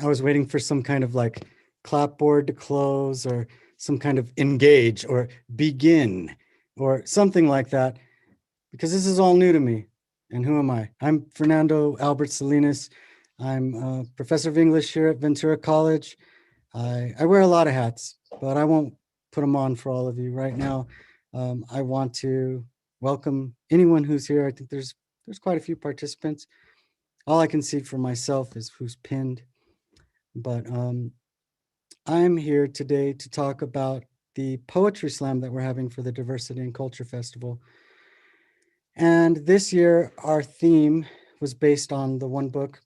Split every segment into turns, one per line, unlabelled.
I was waiting for some kind of like clapboard to close or some kind of engage or begin or something like that, because this is all new to me. And who am I? I'm Fernando Albert Salinas. I'm a professor of English here at Ventura College. I wear a lot of hats, but I won't put them on for all of you right now. I want to welcome anyone who's here. I think there's quite a few participants. All I can see for myself is who's pinned, but I'm here today to talk about the poetry slam that we're having for the Diversity and Culture Festival. And this year, our theme was based on the one book,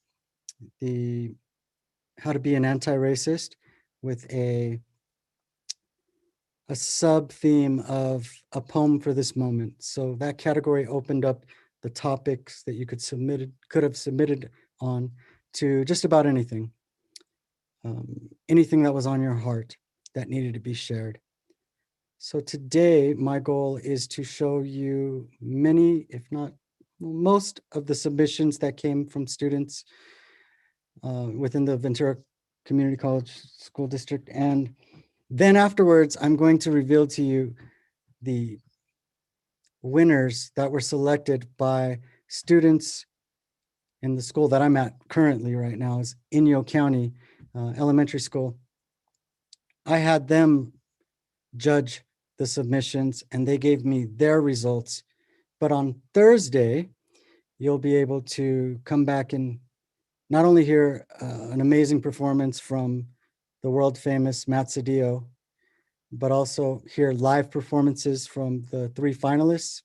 the How to Be an Anti-Racist, with a sub theme of a poem for this moment. So that category opened up the topics that you could have submitted on to just about anything, anything that was on your heart that needed to be shared. So today, my goal is to show you many, if not most, of the submissions that came from students within the Ventura Community College School District. And then afterwards, I'm going to reveal to you the winners that were selected by students in the school that I'm at currently right now, is Inyo County Elementary School. I had them judge the submissions and they gave me their results. But on Thursday, you'll be able to come back and not only hear an amazing performance from the world famous Matt Cedillo, but also hear live performances from the 3 finalists.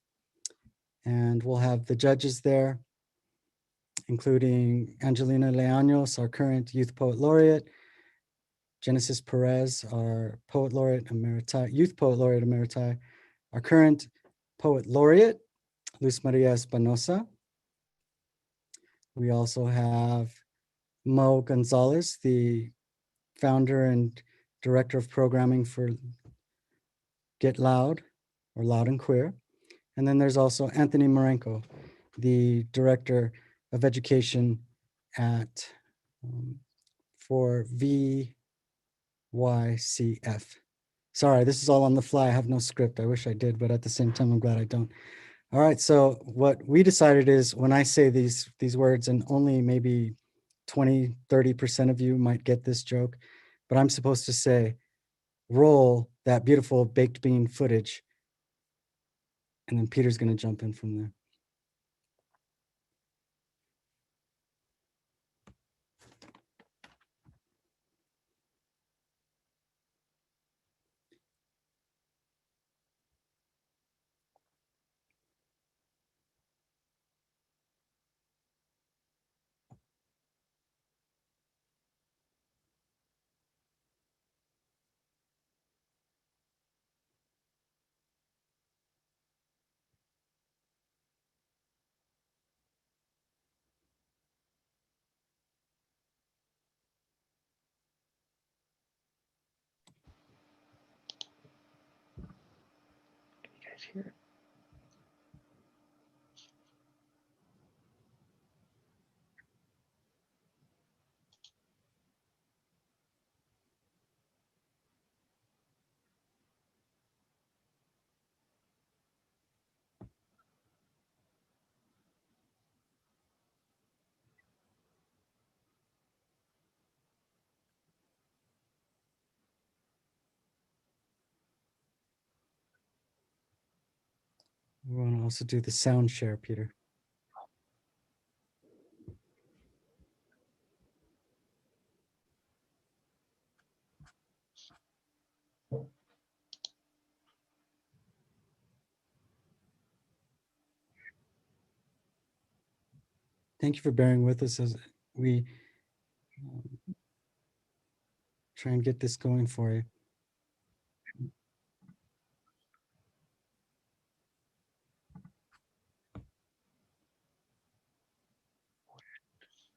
And we'll have the judges there, including Angelina Leaños, our current Youth Poet Laureate, Genesis Perez, our Poet Laureate Emeriti, Youth Poet Laureate Emeriti, our current Poet Laureate, Luz Maria Espinosa. We also have Mo Gonzalez, the founder and director of programming for Get Loud, or Loud and Queer. And then there's also Anthony Marenko, the director of education at for VYCF. Sorry, this is all on the fly. I have no script. I wish I did, but at the same time, I'm glad I don't. All right, so what we decided is when I say these words, and only maybe 20, 30% of you might get this joke, but I'm supposed to say, roll that beautiful baked bean footage. And then Peter's going to jump in from there.
Can you guys hear it?
We want to also do the sound share, Peter. Thank you for bearing with us as we try and get this going for you.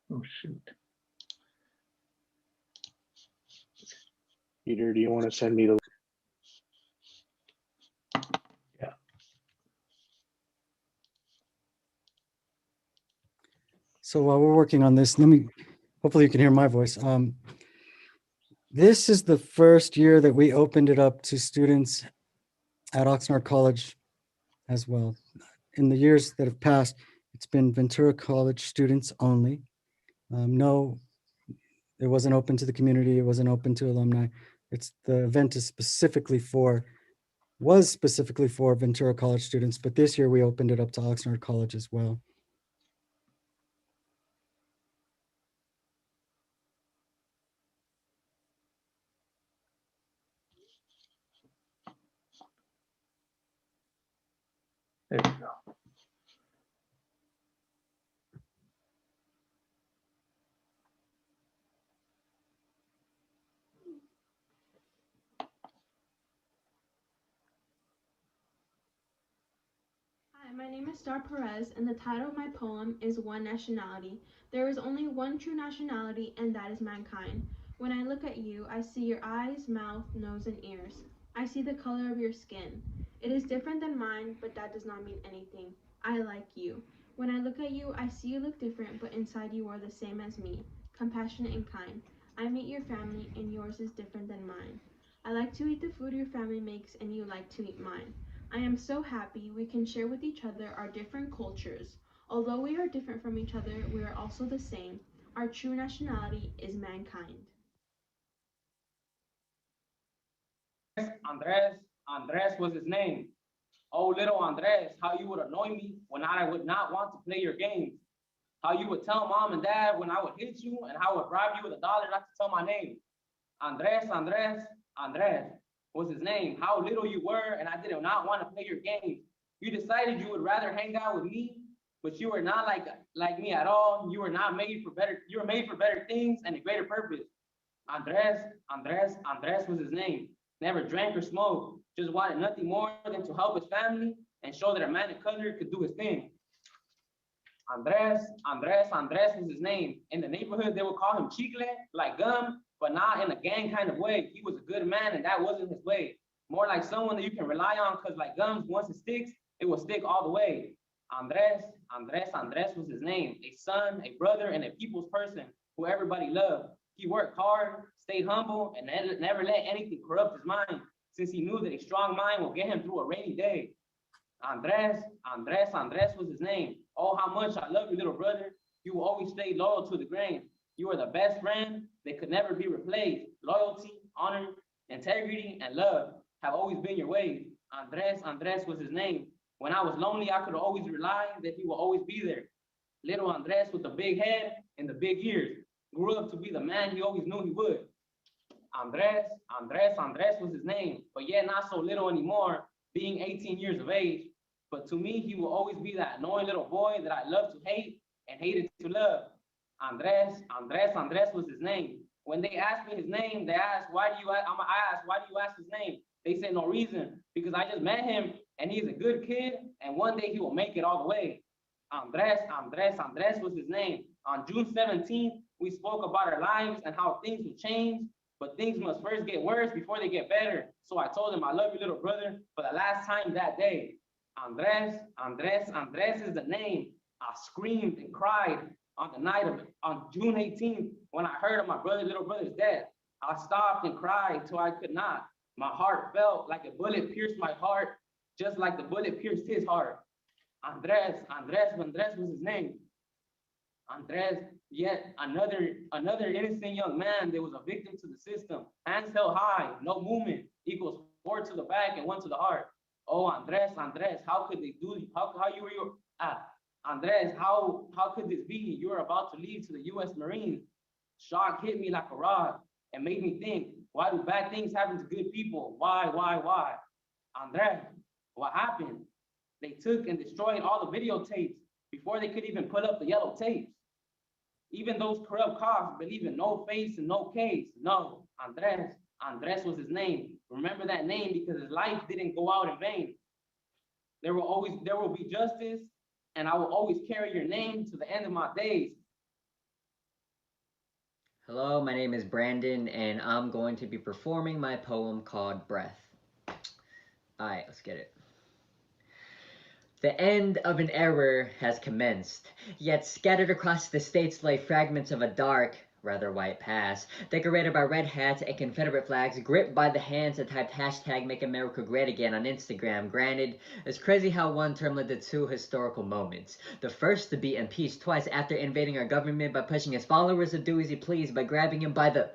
Oh, shoot.
Peter, do you want to send me the?
Yeah.
So while we're working on this, hopefully you can hear my voice. This is the first year that we opened it up to students at Oxnard College as well. In the years that have passed, it's been Ventura College students only. No, it wasn't open to the community. It wasn't open to alumni. The event is was specifically for Ventura College students, but this year we opened it up to Oxnard College as well.
There we go.
Hi, my name is Star Perez, and the title of my poem is One Nationality. There is only one true nationality, and that is mankind. When I look at you, I see your eyes, mouth, nose, and ears. I see the color of your skin. It is different than mine, but that does not mean anything. I like you. When I look at you, I see you look different, but inside you are the same as me, compassionate and kind. I meet your family, and yours is different than mine. I like to eat the food your family makes, and you like to eat mine. I am so happy we can share with each other our different cultures. Although we are different from each other, we are also the same. Our true nationality is mankind.
Andres was his name. Oh, little Andres, how you would annoy me when I would not want to play your games. How you would tell mom and dad when I would hit you, and how I would bribe you with $1 not to tell my name. Andres was his name. How little you were, and I did not want to play your games. You decided you would rather hang out with me, but you were not like me at all. You were not made for better. You were made for better things and a greater purpose. Andres was his name. Never drank or smoked. Just wanted nothing more than to help his family and show that a man of color could do his thing. Andres was his name. In the neighborhood, they would call him Chicle, like gum, but not in a gang kind of way. He was a good man, and that wasn't his way. More like someone that you can rely on, because like gums, once it sticks, it will stick all the way. Andres was his name. A son, a brother, and a people's person who everybody loved. He worked hard, stayed humble, and never let anything corrupt his mind, since he knew that a strong mind will get him through a rainy day. Andres was his name. Oh, how much I love you, little brother. You will always stay loyal to the grain. You are the best friend that could never be replaced. Loyalty, honor, integrity, and love have always been your ways. Andres was his name. When I was lonely, I could always rely that he will always be there. Little Andres with the big head and the big ears grew up to be the man he always knew he would. Andres was his name, but yet not so little anymore, being 18 years of age. But to me, he will always be that annoying little boy that I love to hate and hated to love. Andres was his name. When they asked me his name, they asked, why do you ask? I asked, why do you ask his name? They said no reason, because I just met him and he's a good kid, and one day he will make it all the way. Andres was his name. On June 17th, we spoke about our lives and how things will change, but things must first get worse before they get better. So I told him, I love you, little brother, for the last time that day. Andres is the name. I screamed and cried on the night of on June 18th when I heard of my little brother's death. I stopped and cried till I could not. My heart felt like a bullet pierced my heart, just like the bullet pierced his heart. Andres was his name. Andres, yet another innocent young man that was a victim to the system. Hands held high, no movement equals 4 to the back and 1 to the heart. Oh, Andres, how could they do? How you were your Andres? How could this be? You were about to leave to the U.S. Marines. Shock hit me like a rod and made me think. Why do bad things happen to good people? Why? Andres, what happened? They took and destroyed all the videotapes before they could even put up the yellow tapes. Even those corrupt cops believe in no face and no case. No, Andres was his name. Remember that name because his life didn't go out in vain. There will be justice, and I will always carry your name to the end of my days.
Hello, my name is Brandon, and I'm going to be performing my poem called Breath. Alright, let's get it. The end of an era has commenced, yet scattered across the states lay fragments of a dark, rather white pass, decorated by red hats and Confederate flags, gripped by the hands that typed hashtag Make America Great Again on Instagram. Granted, it's crazy how one term led to two historical moments. The first to be impeached twice after invading our government by pushing his followers to do as he pleased by grabbing him by the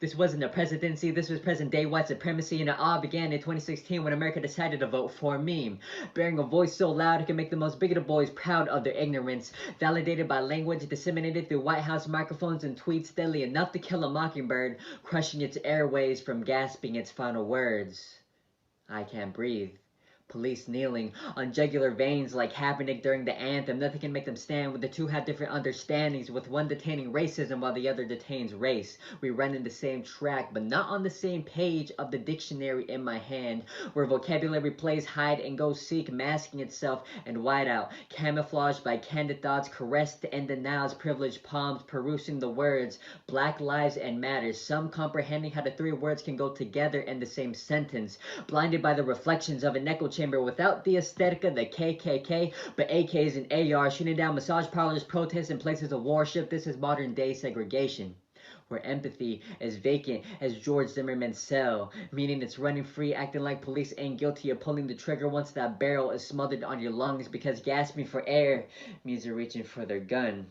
this wasn't a presidency, this was present day white supremacy, and it all began in 2016 when America decided to vote for a meme. Bearing a voice so loud it can make the most bigoted boys proud of their ignorance. Validated by language disseminated through White House microphones and tweets deadly enough to kill a mockingbird, crushing its airways from gasping its final words. I can't breathe. Police kneeling on jugular veins like Kaepernick during the anthem. Nothing can make them stand when the two have different understandings, with one detaining racism while the other detains race. We run in the same track, but not on the same page of the dictionary in my hand, where vocabulary plays hide and go seek, masking itself in whiteout, camouflaged by candid thoughts, caressed and denials, privileged palms, perusing the words, Black Lives and Matters, some comprehending how the three words can go together in the same sentence, blinded by the reflections of an echo chamber without the aesthetic of the KKK, but AKs and ARs shooting down massage parlors, protests, and places of worship. This is modern day segregation, where empathy is vacant as George Zimmerman's cell, meaning it's running free, acting like police ain't guilty of pulling the trigger once that barrel is smothered on your lungs, because gasping for air means you're reaching for their gun.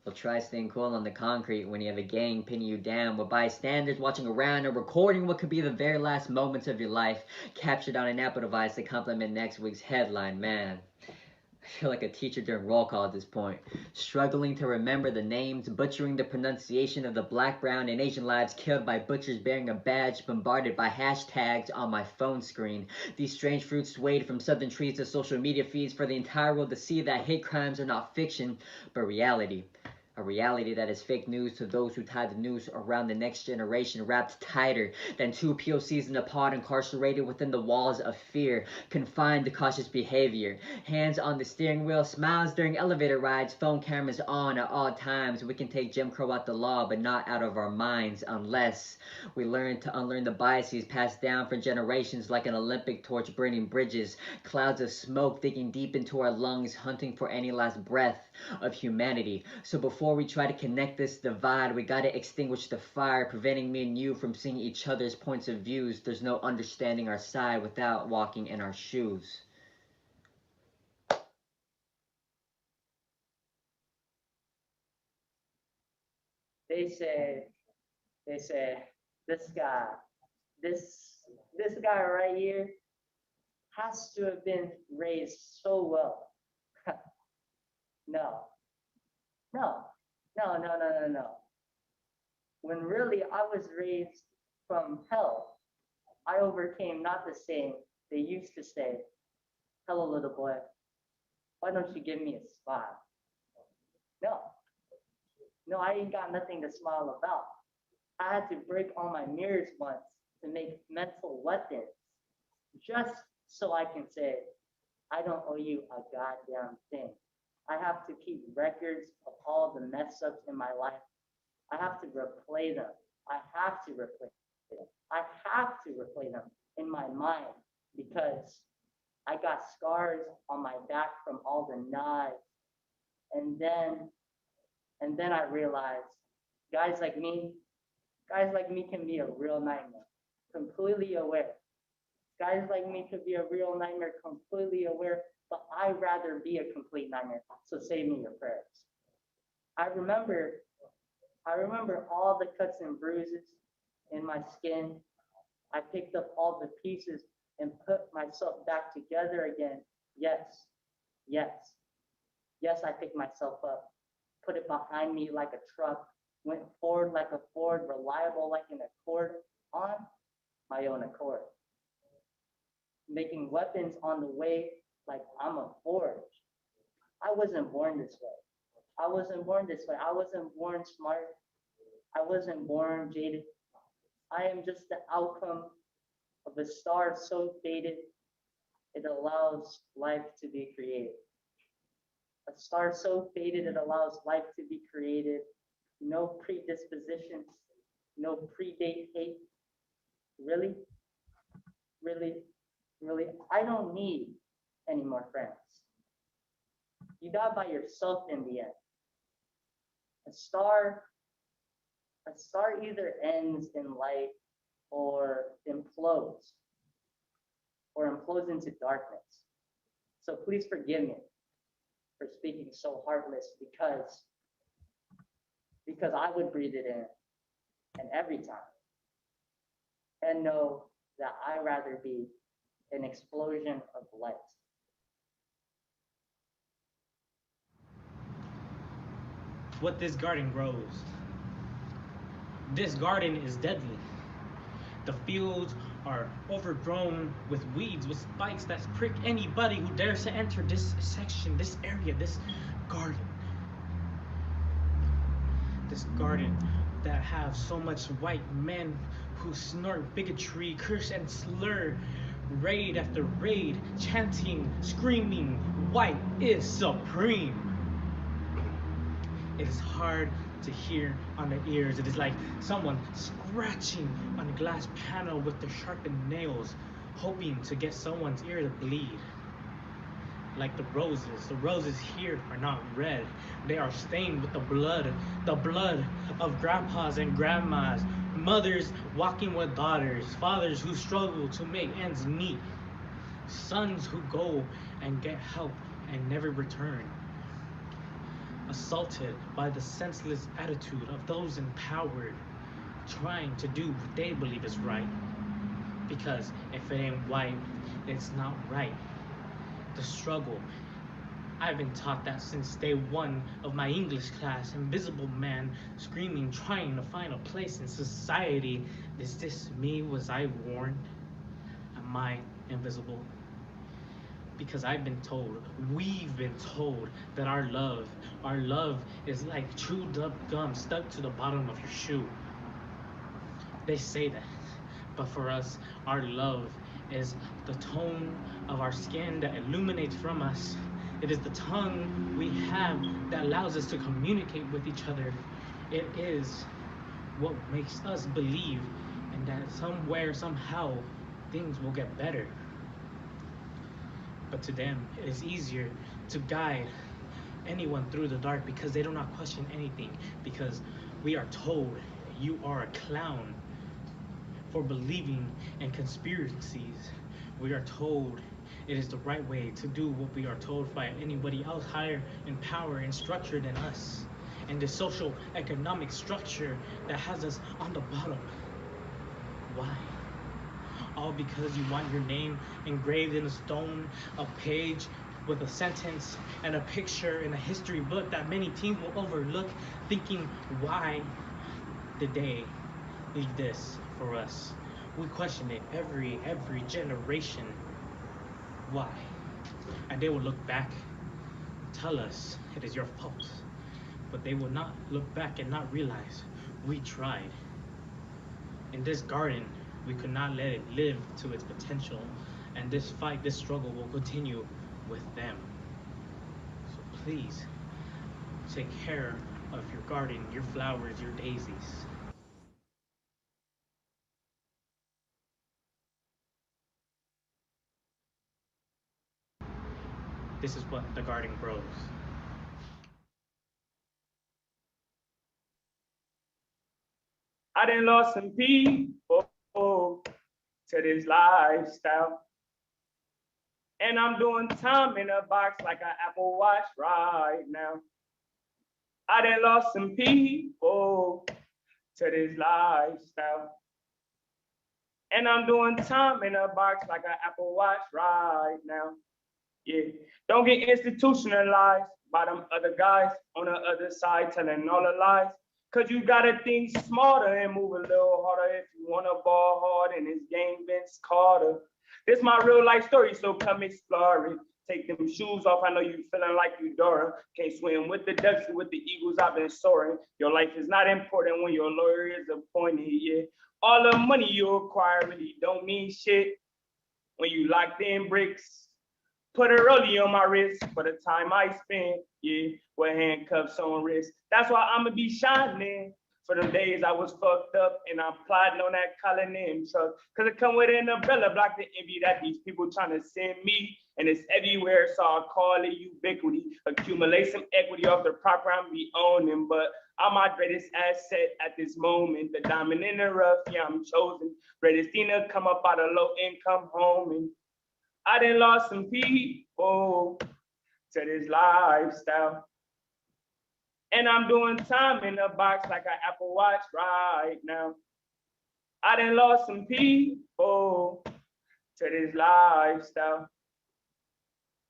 Well, try staying cool on the concrete when you have a gang pinning you down, with bystanders watching around and recording what could be the very last moments of your life, captured on an Apple device to complement next week's headline. Man, I feel like a teacher during roll call at this point, struggling to remember the names, butchering the pronunciation of the Black, brown, and Asian lives killed by butchers bearing a badge, bombarded by hashtags on my phone screen. These strange fruits swayed from southern trees to social media feeds for the entire world to see that hate crimes are not fiction, but reality. A reality that is fake news to those who tie the news around the next generation, wrapped tighter than two POCs in a pod, incarcerated within the walls of fear, confined to cautious behavior. Hands on the steering wheel, smiles during elevator rides, phone cameras on at all times. We can take Jim Crow out the law, but not out of our minds, unless we learn to unlearn the biases passed down for generations like an Olympic torch burning bridges, clouds of smoke digging deep into our lungs, hunting for any last breath of humanity. So before we try to connect this divide, we gotta extinguish the fire, preventing me and you from seeing each other's points of views. There's no understanding our side without walking in our shoes.
They say, they say, this guy, this this guy right here has to have been raised so well. No, no, no. When really I was raised from hell, I overcame not the saying they used to say, hello, little boy, why don't you give me a smile? No, no, I ain't got nothing to smile about. I had to break all my mirrors once to make mental weapons just so I can say, I don't owe you a goddamn thing. I have to keep records of all the mess ups in my life. I have to replay them. I have to replay them. I have to replay them in my mind because I got scars on my back from all the knives. And then I realized guys like me, guys like me can be a real nightmare. Completely aware. Guys like me could be a real nightmare, completely aware, but I'd rather be a complete nightmare. So save me your prayers. I remember I remember all the cuts and bruises in my skin. I picked up all the pieces and put myself back together again. Yes, yes, yes, I picked myself up, put it behind me like a truck, went forward like a Ford, reliable like an Accord, on my own accord. Making weapons on the way like I'm a forge. I wasn't born this way. I wasn't born this way. I wasn't born smart. I wasn't born jaded. I am just the outcome of a star so faded it allows life to be created. A star so faded it allows life to be created. No predispositions, no predate hate. Really, really, really, I don't need any more friends. You die by yourself in the end. A star, a star either ends in light or implodes into darkness. So please forgive me for speaking so heartless because I would breathe it in and every time and know that I'd rather be an explosion of light.
What this garden grows. This garden is deadly. The fields are overgrown with weeds, with spikes that prick anybody who dares to enter this section, this area, this garden. This garden that have so much white men who snort bigotry, curse and slur, raid after raid, chanting, screaming, white is supreme. It is hard to hear on the ears. It is like someone scratching on a glass panel with their sharpened nails, hoping to get someone's ear to bleed. Like the roses here are not red. They are stained with the blood of grandpas and grandmas, mothers walking with daughters, fathers who struggle to make ends meet, sons who go and get help and never return. Assaulted by the senseless attitude of those empowered, trying to do what they believe is right. Because if it ain't white, it's not right. The struggle. I've been taught that since day one of my English class. Invisible man screaming, trying to find a place in society. Is this me? Was I warned? Am I invisible? Because I've been told, we've been told that our love is like chewed up gum stuck to the bottom of your shoe. They say that, but for us, our love is the tone of our skin that illuminates from us. It is the tongue we have that allows us to communicate with each other. It is what makes us believe and that somewhere, somehow, things will get better. But to them, it is easier to guide anyone through the dark because they do not question anything. Because we are told you are a clown for believing in conspiracies. We are told it is the right way to do what we are told by anybody else higher in power and structure than us. And the social economic structure that has us on the bottom. Why? All because you want your name engraved in a stone, a page with a sentence and a picture in a history book that many teens will overlook, thinking, why did they leave this for us? We question it every generation. Why? And they will look back, tell us it is your fault. But they will not look back and not realize we tried. In this garden, we could not let it live to its potential, and this fight, this struggle will continue with them. So please, take care of your garden, your flowers, your daisies. This is what the garden grows.
I done lost some people to this lifestyle. And I'm doing time in a box like an Apple Watch right now. I done lost some people to this lifestyle. And I'm doing time in a box like an Apple Watch right now. Yeah, don't get institutionalized by them other guys on the other side telling all the lies. Cause you gotta think smarter and move a little harder if you wanna ball hard in this game, Vince Carter. This my real life story, so come explore it. Take them shoes off, I know you feeling like you Dora. Can't swim with the ducks, with the eagles, I've been soaring. Your life is not important when your lawyer is appointed, yeah. All the money you acquire really don't mean shit when you locked in bricks. Put a rollie on my wrist for the time I spend, yeah, with handcuffs on wrist. That's why I'ma be shining for them days I was fucked up and I'm plotting on that calling in truck. Cause it come with an umbrella, block the envy that these people trying to send me. And it's everywhere, so I call it ubiquity. Accumulate some equity off the proper I'm be owning, but I'm my greatest asset at this moment. The diamond in the rough, yeah, I'm chosen. Predestina come up out of low income home. And I done lost some people to this lifestyle. And I'm doing time in the box like an Apple Watch right now. I done lost some people to this lifestyle.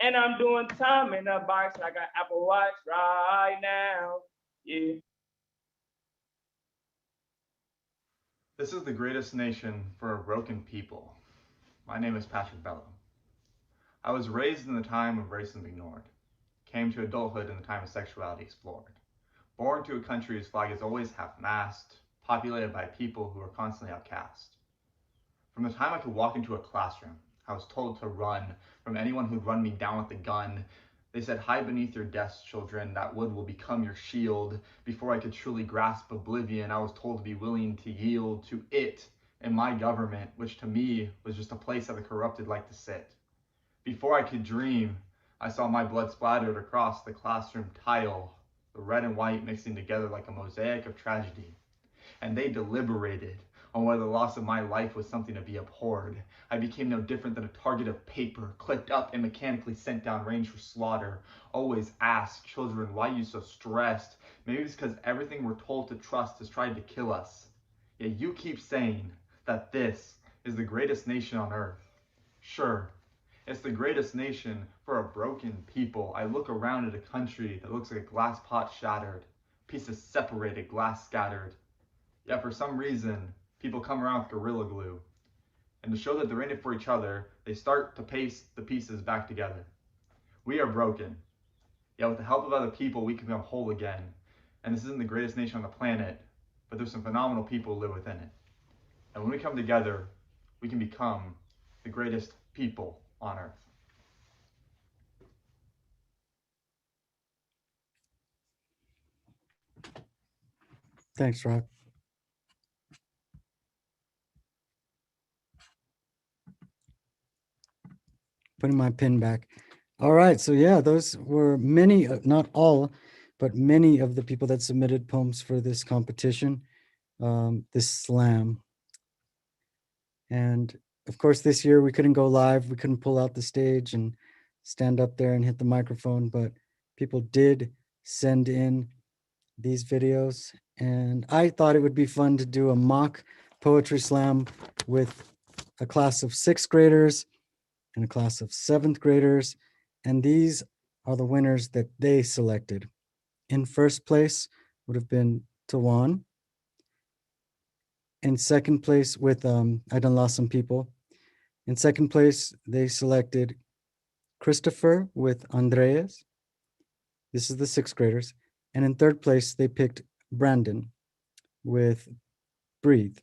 And I'm doing time in the box like an Apple Watch right now. Yeah.
This is the greatest nation for a broken people. My name is Patrick Bello. I was raised in the time of racism ignored, came to adulthood in the time of sexuality explored, born to a country whose flag is always half-mast, populated by people who are constantly outcast. From the time I could walk into a classroom, I was told to run from anyone who'd run me down with a gun. They said, hide beneath your desks, children, that wood will become your shield. Before I could truly grasp oblivion, I was told to be willing to yield to it and my government, which to me was just a place that the corrupted like to sit. Before I could dream, I saw my blood splattered across the classroom tile, the red and white mixing together like a mosaic of tragedy. And they deliberated on whether the loss of my life was something to be abhorred. I became no different than a target of paper, clipped up and mechanically sent down range for slaughter. Always ask children, why are you so stressed? Maybe it's because everything we're told to trust has tried to kill us. Yet you keep saying that this is the greatest nation on earth. Sure, it's the greatest nation for a broken people. I look around at a country that looks like a glass pot shattered, pieces separated, glass scattered. Yet for some reason, people come around with Gorilla Glue. And to show that they're in it for each other, they start to paste the pieces back together. We are broken. Yet with the help of other people, we can become whole again. And this isn't the greatest nation on the planet, but there's some phenomenal people who live within it. And when we come together, we can become the greatest people on earth.
Thanks, Rock. Putting my pin back. All right, so yeah, those were many, not all, but many of the people that submitted poems for this competition, this slam. And of course, this year we couldn't go live. We couldn't pull out the stage and stand up there and hit the microphone, but people did send in these videos. And I thought it would be fun to do a mock poetry slam with a class of 6th graders and a class of 7th graders. And these are the winners that they selected. In first place would have been Tawan. In second place with, I done lost some people. In second place, they selected Christopher with Andreas. This is the 6th graders. And in third place, they picked Brandon with Breathe.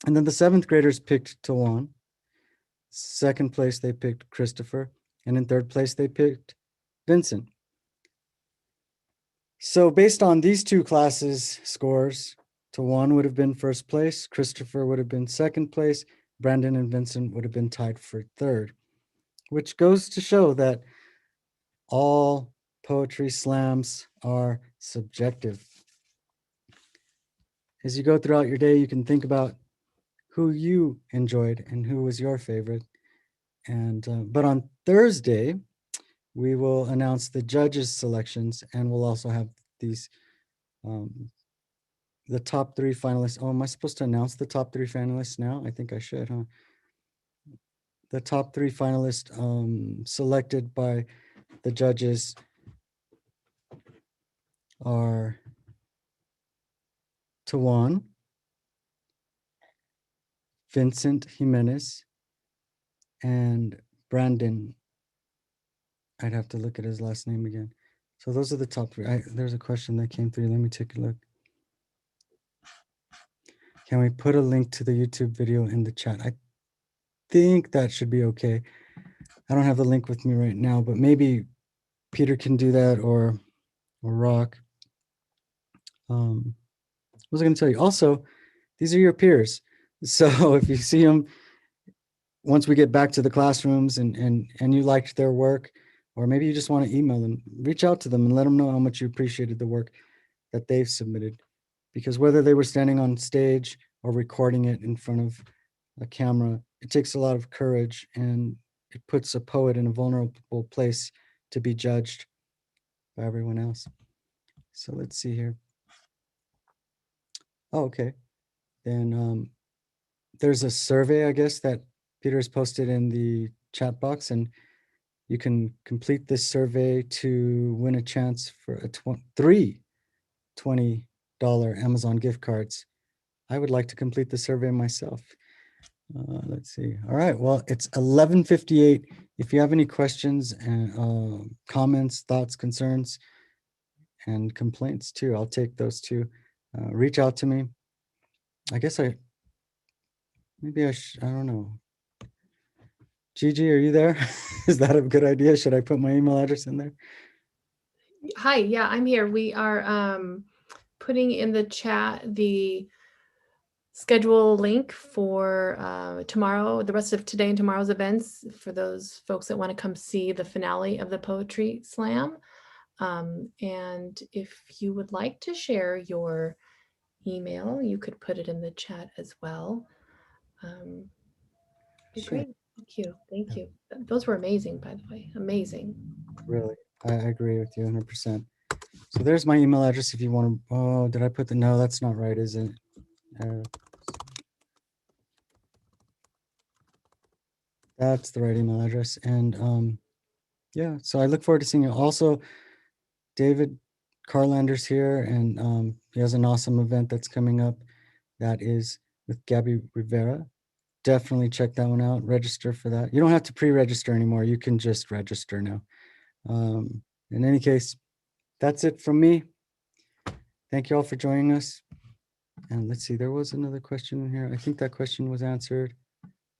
And then the 7th graders picked Tawan. Second place, they picked Christopher. And in third place, they picked Vincent. So based on these two classes' scores, Tawan would have been first place, Christopher would have been second place, Brandon and Vincent would have been tied for third, which goes to show that all poetry slams are subjective. As you go throughout your day, you can think about who you enjoyed and who was your favorite. And but on Thursday, we will announce the judges' selections, and we'll also have these the top 3 finalists. Oh, am I supposed to announce the top 3 finalists now? I think I should, huh? The top 3 finalists selected by the judges are Tawan, Vincent Jimenez, and Brandon. I'd have to look at his last name again. So those are the top 3. There's a question that came through. Let me take a look. Can we put a link to the YouTube video in the chat? I think that should be okay. I don't have the link with me right now, but maybe Peter can do that or Rock. What was I going to tell you? Also, these are your peers. So if you see them, once we get back to the classrooms and you liked their work, or maybe you just want to email them, reach out to them and let them know how much you appreciated the work that they've submitted, because whether they were standing on stage or recording it in front of a camera, it takes a lot of courage, and it puts a poet in a vulnerable place to be judged by everyone else. So let's see here. Oh, okay. Then there's a survey, I guess, that Peter has posted in the chat box, and you can complete this survey to win a chance for three $20 Amazon gift cards. I would like to complete the survey myself. Let's see. All right. Well, it's 11:58. If you have any questions and comments, thoughts, concerns, and complaints too, I'll take those too. Reach out to me. I guess I don't know. Gigi, are you there? Is that a good idea? Should I put my email address in there?
Hi, yeah, I'm here. We are putting in the chat the schedule link for tomorrow, the rest of today and tomorrow's events for those folks that want to come see the finale of the Poetry Slam. And if you would like to share your email, you could put it in the chat as well.
Sure.
Great. Thank you. Thank you. Those were amazing, by the way. Amazing.
Really, I agree with you 100%. So there's my email address if you want to. Oh, did I put the? No, that's not right, is it? That's the right email address. And yeah, so I look forward to seeing you. Also, David Carlander's here, and he has an awesome event that's coming up. That is with Gabby Rivera. Definitely check that one out. Register for that. You don't have to pre-register anymore. You can just register now. In any case, that's it from me. Thank you all for joining us. And let's see, there was another question in here. I think that question was answered.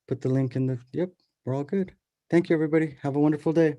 Put the link in the, yep, we're all good. Thank you, everybody. Have a wonderful day.